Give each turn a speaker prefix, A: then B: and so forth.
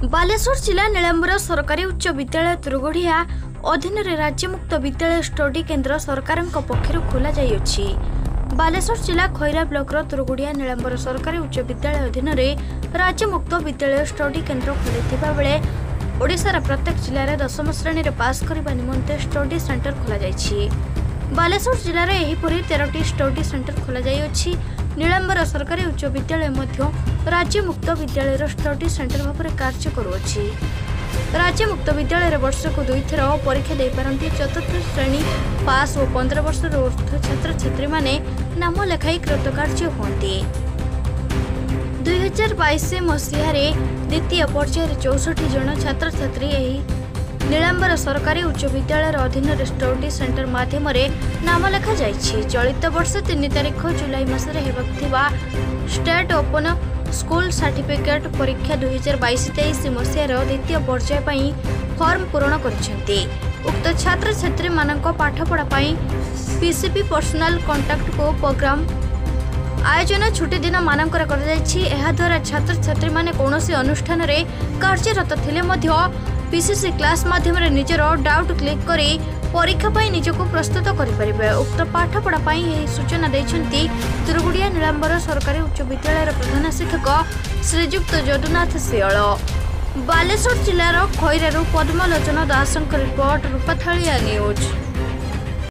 A: बालेश्वर जिला नीलांबर सरकारी उच्च विद्यालय तुरुगुड़िया अधीन राज्य मुक्त विद्यालय स्टडी केन्द्र सरकार पक्षर खोल जाइए। बालेश्वर जिला खैरा ब्लॉक तुरुगुड़िया नीलांबर सरकारी उच्च विद्यालय अधीन राज्य मुक्त विद्यालय स्टडी केन्द्र खोली बेले ओडिशार प्रत्येक जिले में 10वीं श्रेणी पास करने निमंते स्टडी सेंटर खोल जाइए। बालेश्वर जिले में एहीपरि 13टी स्टडी सेंटर खोल जाइए। नीलांबर सरकारी उच्च विद्यालय मध्य राज्य मुक्त विद्यालय स्टडी सेंटर भाव में कार्य करुअछि। राज्य मुक्त विद्यालय वर्ष को 2 थर परीक्षा दे पारती चतुर्थ श्रेणी पास और 15 वर्ष ऊर्ध्व छात्र छात्री माने नाम लेखाई कृतकार्य होती। 2022 मसीह द्वितीय पर्यायर 64 जन छात्र छात्री नीलांबर सरकारी उच्च विद्यालय अधीन स्टडी सेंटर माध्यम नाम लेखा जाइछि। चलित वर्ष 3 तारिख जुलाई मासरे हेबाक स्टेट ओपन स्कूल सर्टिफिकेट परीक्षा 2022-23 मसीहार द्वितीय पर्याय फॉर्म पूरण करिसेंती। उक्त छात्र छात्री मानक पाठपढ़ा पीसीपी पर्सनल कांटेक्ट को प्रोग्राम आयोजन छुट्टी दिन मानकर द्वारा छात्र छात्री माने कौनसी अनुष्ठान रे कार्यरत थिले मध्य पीसीसी क्लास माध्यम निजर डाउट क्लिक करी परीक्षा पाई निजको प्रस्तुत करिपारिबे। उक्त पाठपढ़ा सूचना देछंती तुरुगुड़िया नीलांबर सरकारी उच्च विद्यालय प्रधान शिक्षक श्रीजुक्त जदुनाथ सियाल। बालेश्वर जिलार खैरारू पद्मलोचन दासଙ୍କ रिपोर्ट रूपाथालिया न्यूज।